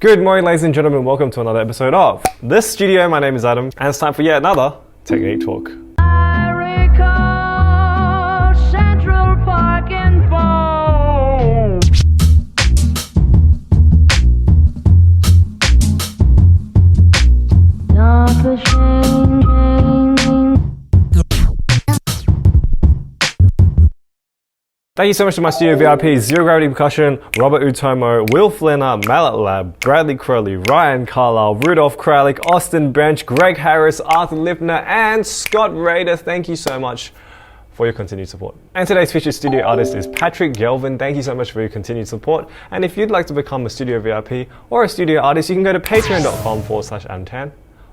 Good morning, ladies and gentlemen. Welcome to another episode of This Studio. My name is Adam, and it's time for yet another Technique Talk. I recall Central Park in fall. Not the changing. Thank you so much to my studio VIPs, Zero Gravity Percussion, Robert Utomo, Will Flinner, Mallet Lab, Bradley Crowley, Ryan Carlisle, Rudolph Kralik, Austin Bench, Greg Harris, Arthur Lipner, and Scott Rader. Thank you so much for your continued support. And today's featured studio artist is Patrick Gelvin. Thank you so much for your continued support. And if you'd like to become a studio VIP or a studio artist, you can go to patreon.com/AdamTan,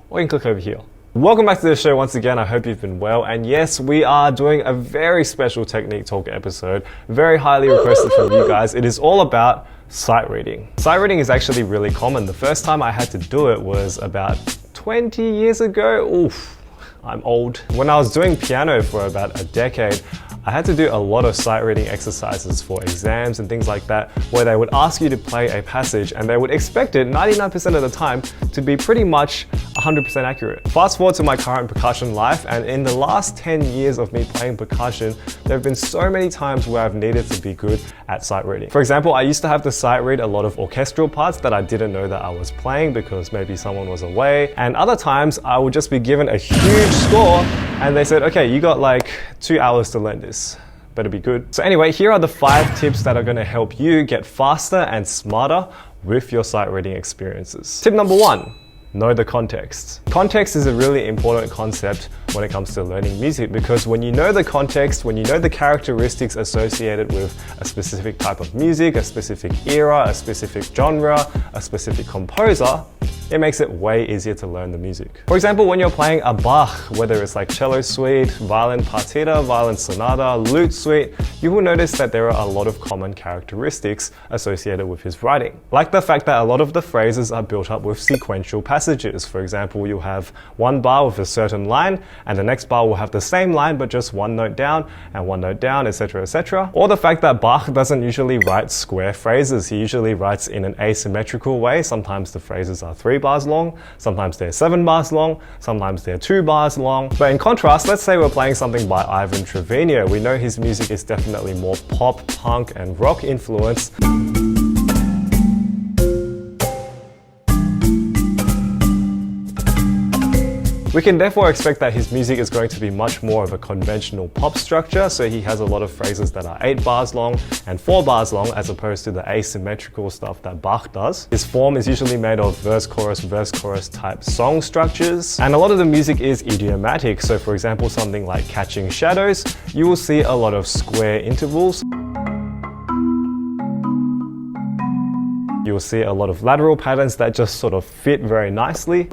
or you can click over here. Welcome back to the show once again. I hope you've been well. And yes, we are doing a very special Technique Talk episode, very highly requested from you guys. It is all about sight reading. Sight reading is actually really common. The first time I had to do it was about 20 years ago. Oof, I'm old. When I was doing piano for about a decade, I had to do a lot of sight reading exercises for exams and things like that, where they would ask you to play a passage and they would expect it 99% of the time to be pretty much 100% accurate. Fast forward to my current percussion life, and in the last 10 years of me playing percussion, there have been so many times where I've needed to be good at sight reading. For example, I used to have to sight read a lot of orchestral parts that I didn't know that I was playing because maybe someone was away, and other times I would just be given a huge score and they said, okay, you got like 2 hours to learn this. Better be good. So anyway, here are the 5 tips that are going to help you get faster and smarter with your sight reading experiences. Tip number 1. Know the context. Context is a really important concept when it comes to learning music, because when you know the context, when you know the characteristics associated with a specific type of music, a specific era, a specific genre, a specific composer, it makes it way easier to learn the music. For example, when you're playing a Bach, whether it's like cello suite, violin partita, violin sonata, lute suite, you will notice that there are a lot of common characteristics associated with his writing. Like the fact that a lot of the phrases are built up with sequential passages. For example, you'll have one bar with a certain line, and the next bar will have the same line but just one note down and one note down, etc., etc. Or the fact that Bach doesn't usually write square phrases. He usually writes in an asymmetrical way. Sometimes the phrases are 3 bars long, sometimes they're 7 bars long, sometimes they're 2 bars long. But in contrast, let's say we're playing something by Ivan Trevino. We know his music is definitely more pop, punk, and rock influenced. We can therefore expect that his music is going to be much more of a conventional pop structure, so he has a lot of phrases that are 8 bars long and 4 bars long, as opposed to the asymmetrical stuff that Bach does. His form is usually made of verse, chorus type song structures, and a lot of the music is idiomatic. So for example, something like Catching Shadows, you will see a lot of square intervals. You will see a lot of lateral patterns that just sort of fit very nicely.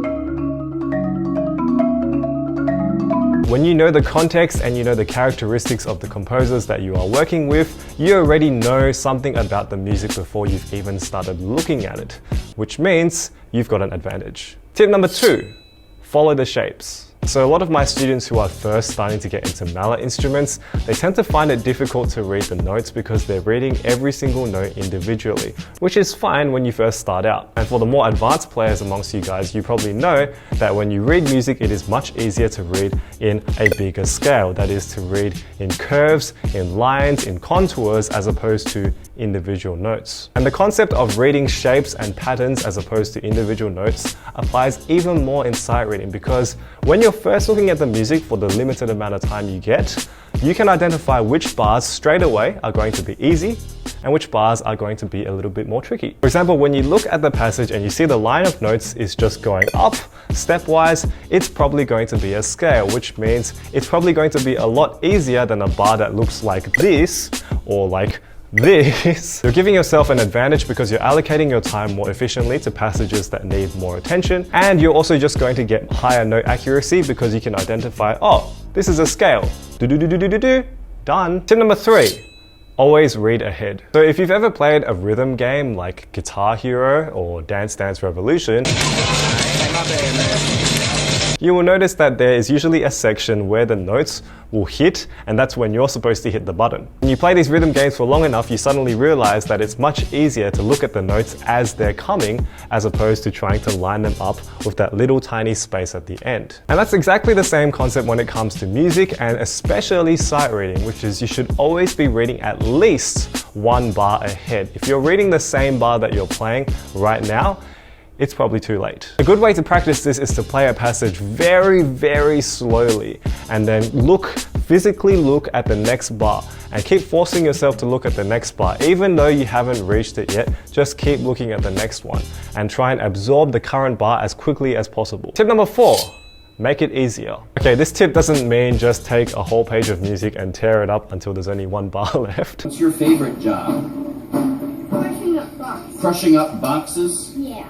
When you know the context and you know the characteristics of the composers that you are working with, you already know something about the music before you've even started looking at it, which means you've got an advantage. Tip number 2, follow the shapes. So a lot of my students who are first starting to get into mallet instruments, they tend to find it difficult to read the notes because they're reading every single note individually, which is fine when you first start out. And for the more advanced players amongst you guys, you probably know that when you read music, it is much easier to read in a bigger scale. That is, to read in curves, in lines, in contours, as opposed to individual notes. And the concept of reading shapes and patterns as opposed to individual notes applies even more in sight reading, because when you're first looking at the music for the limited amount of time you get, you can identify which bars straight away are going to be easy and which bars are going to be a little bit more tricky. For example, when you look at the passage and you see the line of notes is just going up stepwise, it's probably going to be a scale, which means it's probably going to be a lot easier than a bar that looks like this or like this. You're giving yourself an advantage because you're allocating your time more efficiently to passages that need more attention, and you're also just going to get higher note accuracy because you can identify, oh, this is a scale. Do-do-do-do-do-do-do. Done. Tip number 3. Always read ahead. So if you've ever played a rhythm game like Guitar Hero or Dance Dance Revolution, you will notice that there is usually a section where the notes will hit, and that's when you're supposed to hit the button. When you play these rhythm games for long enough, you suddenly realize that it's much easier to look at the notes as they're coming, as opposed to trying to line them up with that little tiny space at the end. And that's exactly the same concept when it comes to music, and especially sight reading, which is you should always be reading at least one bar ahead. If you're reading the same bar that you're playing right now, it's probably too late. A good way to practice this is to play a passage very, very slowly and then physically look at the next bar, and keep forcing yourself to look at the next bar. Even though you haven't reached it yet, just keep looking at the next one and try and absorb the current bar as quickly as possible. Tip number 4. Make it easier. Okay, this tip doesn't mean just take a whole page of music and tear it up until there's only one bar left. What's your favorite job? Crushing up boxes. Crushing up boxes? Yeah.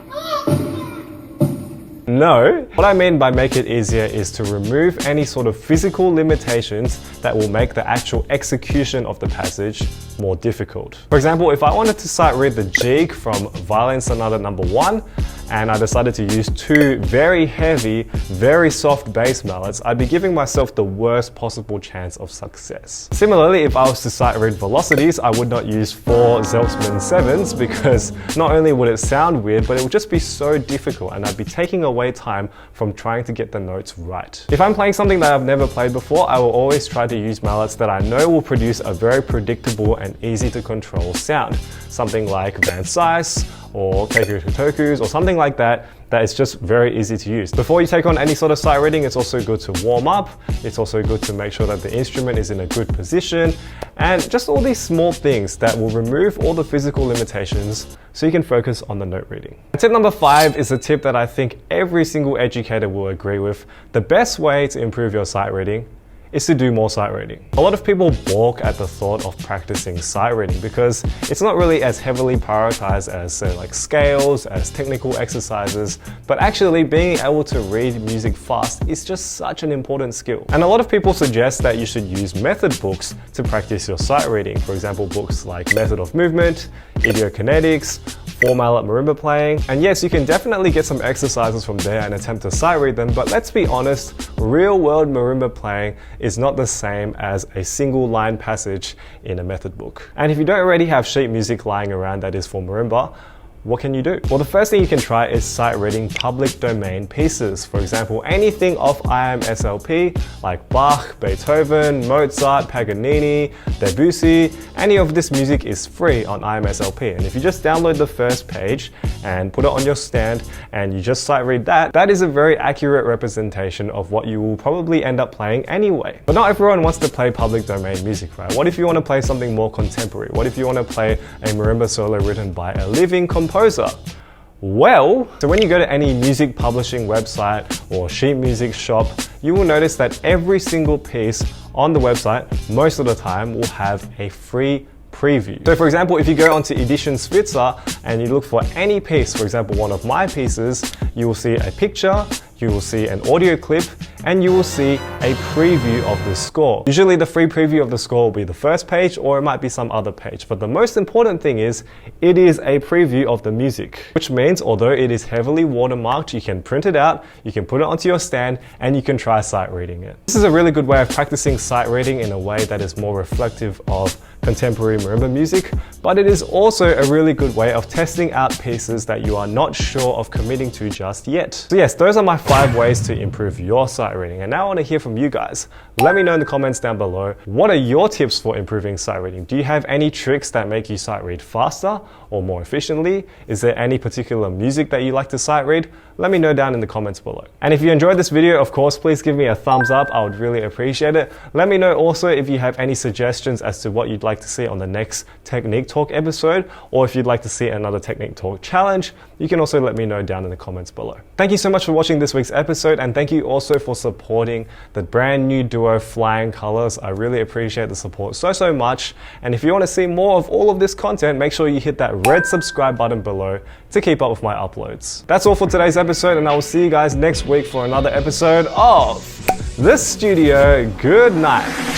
No, what I mean by make it easier is to remove any sort of physical limitations that will make the actual execution of the passage more difficult. For example, if I wanted to sight read the jig from Violin Sonata No. 1, and I decided to use 2 very heavy, very soft bass mallets, I'd be giving myself the worst possible chance of success. Similarly, if I was to sight read velocities, I would not use 4 Zeltzman 7s, because not only would it sound weird, but it would just be so difficult, and I'd be taking away time from trying to get the notes right. If I'm playing something that I've never played before, I will always try to use mallets that I know will produce a very predictable and easy to control sound. Something like Van Cise or TECHNIQUETAK or something like that, that is just very easy to use. Before you take on any sort of sight reading, it's also good to warm up. It's also good to make sure that the instrument is in a good position, and just all these small things that will remove all the physical limitations so you can focus on the note reading. Tip number 5 is a tip that I think every single educator will agree with. The best way to improve your sight reading is to do more sight reading. A lot of people balk at the thought of practicing sight reading because it's not really as heavily prioritized as, say, like scales, as technical exercises, but actually being able to read music fast is just such an important skill. And a lot of people suggest that you should use method books to practice your sight reading. For example, books like Method of Movement, Idiokinetics, 4-mallet marimba playing. And yes, you can definitely get some exercises from there and attempt to sight read them, but let's be honest, real world marimba playing is not the same as a single line passage in a method book. And if you don't already have sheet music lying around that is for marimba, what can you do? Well, the first thing you can try is sight reading public domain pieces. For example, anything off IMSLP like Bach, Beethoven, Mozart, Paganini, Debussy. Any of this music is free on IMSLP. And if you just download the first page and put it on your stand and you just sight read that, that is a very accurate representation of what you will probably end up playing anyway. But not everyone wants to play public domain music, right? What if you want to play something more contemporary? What if you want to play a marimba solo written by a living composer? Well, so when you go to any music publishing website or sheet music shop, you will notice that every single piece on the website, most of the time, will have a free preview. So for example, if you go onto Edition Switzer and you look for any piece, for example, one of my pieces, you will see a picture, you will see an audio clip, and you will see a preview of the score. Usually the free preview of the score will be the first page, or it might be some other page. But the most important thing is, it is a preview of the music, which means although it is heavily watermarked, you can print it out, you can put it onto your stand, and you can try sight reading it. This is a really good way of practicing sight reading in a way that is more reflective of contemporary marimba music, but it is also a really good way of testing out pieces that you are not sure of committing to just yet. So yes, those are my 5 ways to improve your sight reading, and now I want to hear from you guys. Let me know in the comments down below, what are your tips for improving sight reading? Do you have any tricks that make you sight read faster or more efficiently? Is there any particular music that you like to sight read? Let me know down in the comments below. And if you enjoyed this video, of course, please give me a thumbs up. I would really appreciate it. Let me know also if you have any suggestions as to what you'd like to see on the next Technique Talk episode, or if you'd like to see another Technique Talk challenge, you can also let me know down in the comments below. Thank you so much for watching this week's episode, and thank you also for supporting the brand new duo Flying Colors. I really appreciate the support so much. And if you want to see more of all of this content, make sure you hit that red subscribe button below to keep up with my uploads. That's all for today's episode, and I will see you guys next week for another episode of The Studio. Good night.